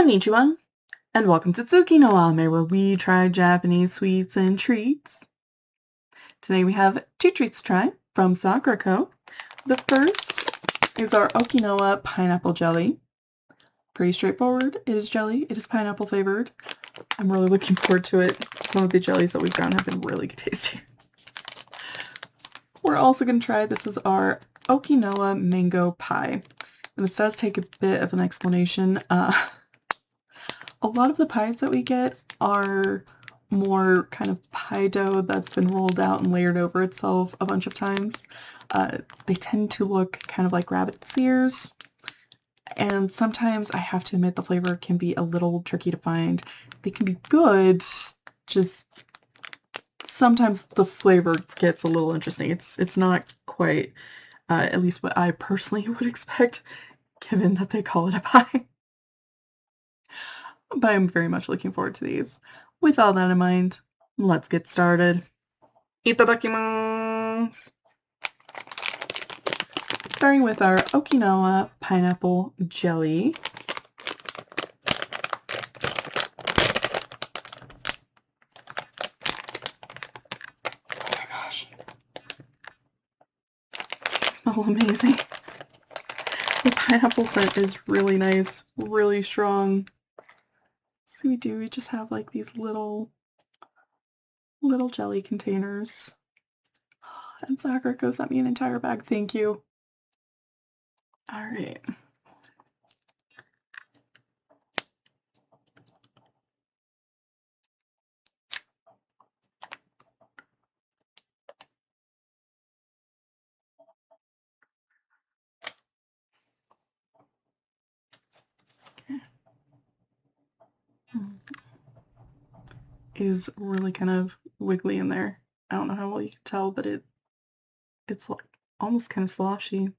Konnichiwa, and welcome to Tsuki no Ame, where we try Japanese sweets and treats. Today we have two treats to try from Sakura Co. The first is our Okinawa pineapple jelly. Pretty straightforward. It is jelly. It is pineapple flavored. I'm really looking forward to it. Some of the jellies that we've gotten have been really tasty. We're also going to try, this is our Okinawa Mango Pie. And this does take a bit of an explanation. A lot of the pies that we get are more kind of pie dough that's been rolled out and layered over itself a bunch of times. They tend to look kind of like rabbit's ears, and sometimes I have to admit the flavor can be a little tricky to find. They can be good, just sometimes the flavor gets a little interesting. It's not quite, at least what I personally would expect, given that they call it a pie. But I'm very much looking forward to these. With all that in mind, let's get started. Itadakimasu! Starting with our Okinawa pineapple jelly. Oh my gosh. They smell amazing. The pineapple scent is really nice, really strong. So we just have like these little jelly containers. And Sakura Co sent me an entire bag, thank you. Alright. Is really kind of wiggly in there. I don't know how well you can tell, but it's like almost kind of sloshy.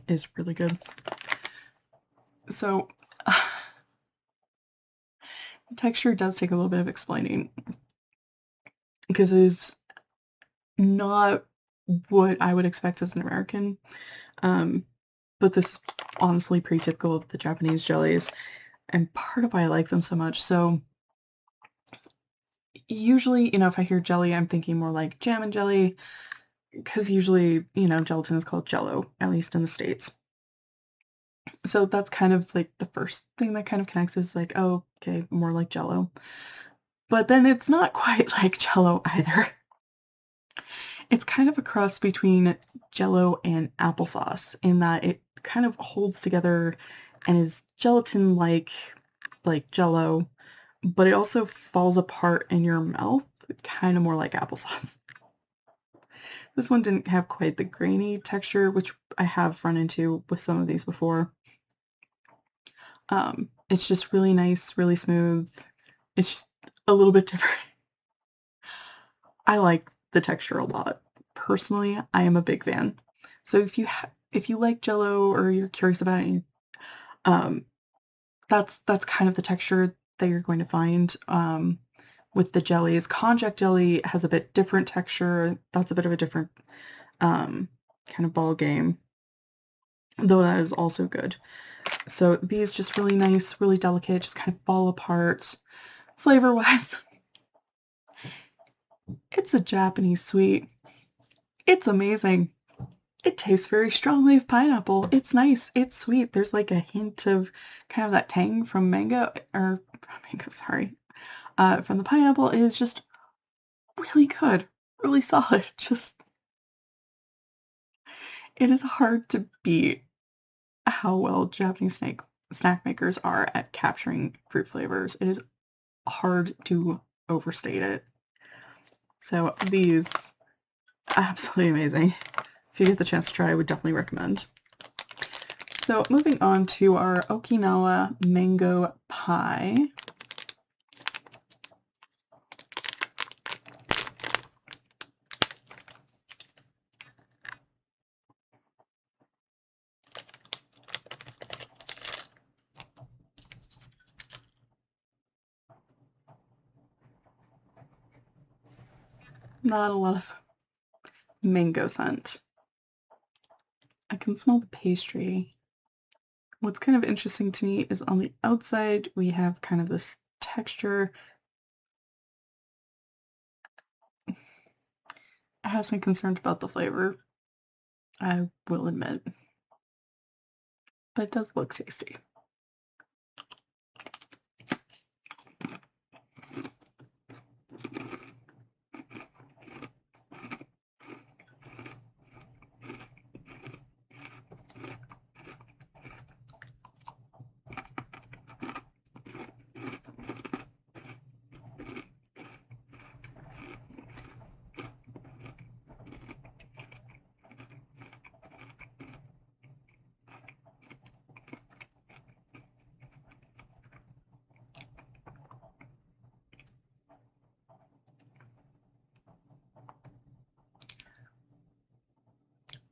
Is really good. So the texture does take a little bit of explaining because it is not what I would expect as an American. But this is honestly pretty typical of the Japanese jellies and part of why I like them so much. So usually, if I hear jelly, I'm thinking more like jam and jelly because usually, gelatin is called jello, at least in the States. So that's kind of like the first thing that kind of connects is like, oh, okay, more like jello. But then it's not quite like jello either. It's kind of a cross between jello and applesauce in that it kind of holds together and is gelatin-like, like jello, but it also falls apart in your mouth, kind of more like applesauce. This one didn't have quite the grainy texture, which I have run into with some of these before. It's just really nice, really smooth. It's just a little bit different. I like the texture a lot. Personally, I am a big fan. So if you like Jello or you're curious about it, um, that's kind of the texture that you're going to find with the jellies. Konjac jelly has a bit different texture. That's a bit of a different kind of ball game, though that is also good. So these just really nice, really delicate, just kind of fall apart flavor-wise. It's a Japanese sweet. It's amazing. It tastes very strongly of pineapple. It's nice. It's sweet. There's like a hint of kind of that tang from sorry. From the pineapple. It is just really good, really solid. Just, it is hard to beat how well Japanese snack makers are at capturing fruit flavors. It is hard to overstate it. So these, absolutely amazing. If you get the chance to try, I would definitely recommend. So moving on to our Okinawa Mango Pie. not a lot of mango scent. I can smell the pastry. What's kind of interesting to me is on the outside, we have kind of this texture. It has me concerned about the flavor, I will admit, but it does look tasty.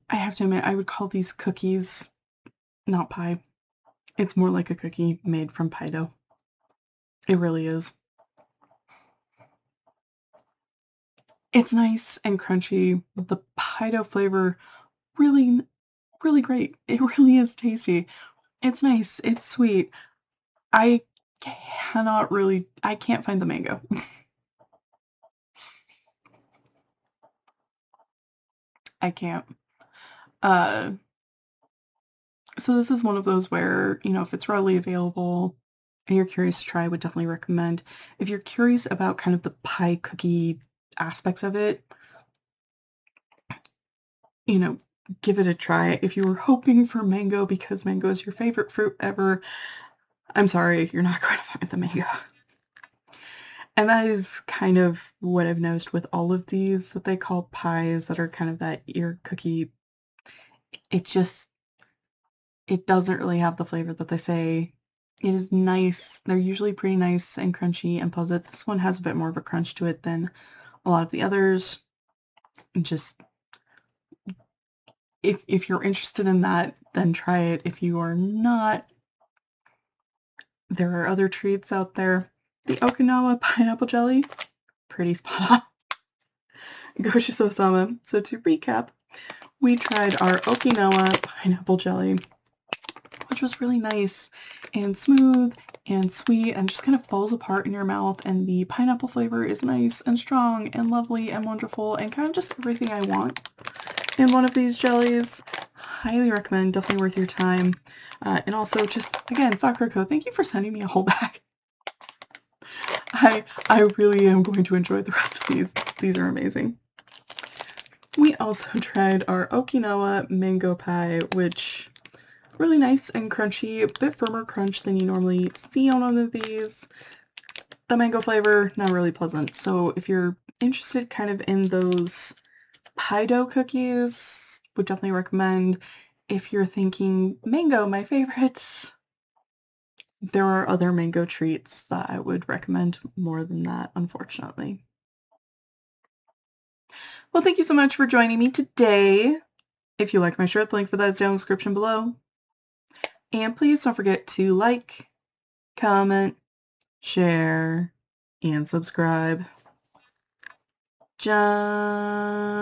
I have to admit, I would call these cookies, not pie. It's more like a cookie made from pie dough. It really is. It's nice and crunchy. The pie dough flavor really, really great. It really is tasty. It's nice. It's sweet. I I can't find the mango. I can't. Uh, so this is one of those where, if it's readily available and you're curious to try, I would definitely recommend. If you're curious about kind of the pie cookie aspects of it, you know, give it a try. If you were hoping for mango because mango is your favorite fruit ever, I'm sorry, you're not going to find the mango. And that is kind of what I've noticed with all of these that they call pies that are kind of that ear cookie. It just it doesn't really have the flavor that they say. It is nice. They're usually pretty nice and crunchy and pleasant. This one has a bit more of a crunch to it than a lot of the others. Just if you're interested in that, then try it. If you are not, there are other treats out there. The Okinawa pineapple jelly, pretty spot on. Goshiso-sama. So to recap, we tried our Okinawa pineapple jelly, which was really nice and smooth and sweet and just kind of falls apart in your mouth, and the pineapple flavor is nice and strong and lovely and wonderful and kind of just everything I want in one of these jellies. Highly recommend, definitely worth your time. And also just, again, Sakurako, thank you for sending me a whole bag. I really am going to enjoy the rest of these. These are amazing. We also tried our Okinawa Mango Pie, which really nice and crunchy, a bit firmer crunch than you normally see on one of these. The mango flavor, not really pleasant. So if you're interested kind of in those pie dough cookies, would definitely recommend. If you're thinking mango, my favorites, there are other mango treats that I would recommend more than that, unfortunately. Well, thank you so much for joining me today. If you like my shirt, the link for that is down in the description below. And please don't forget to like, comment, share, and subscribe. Johnny.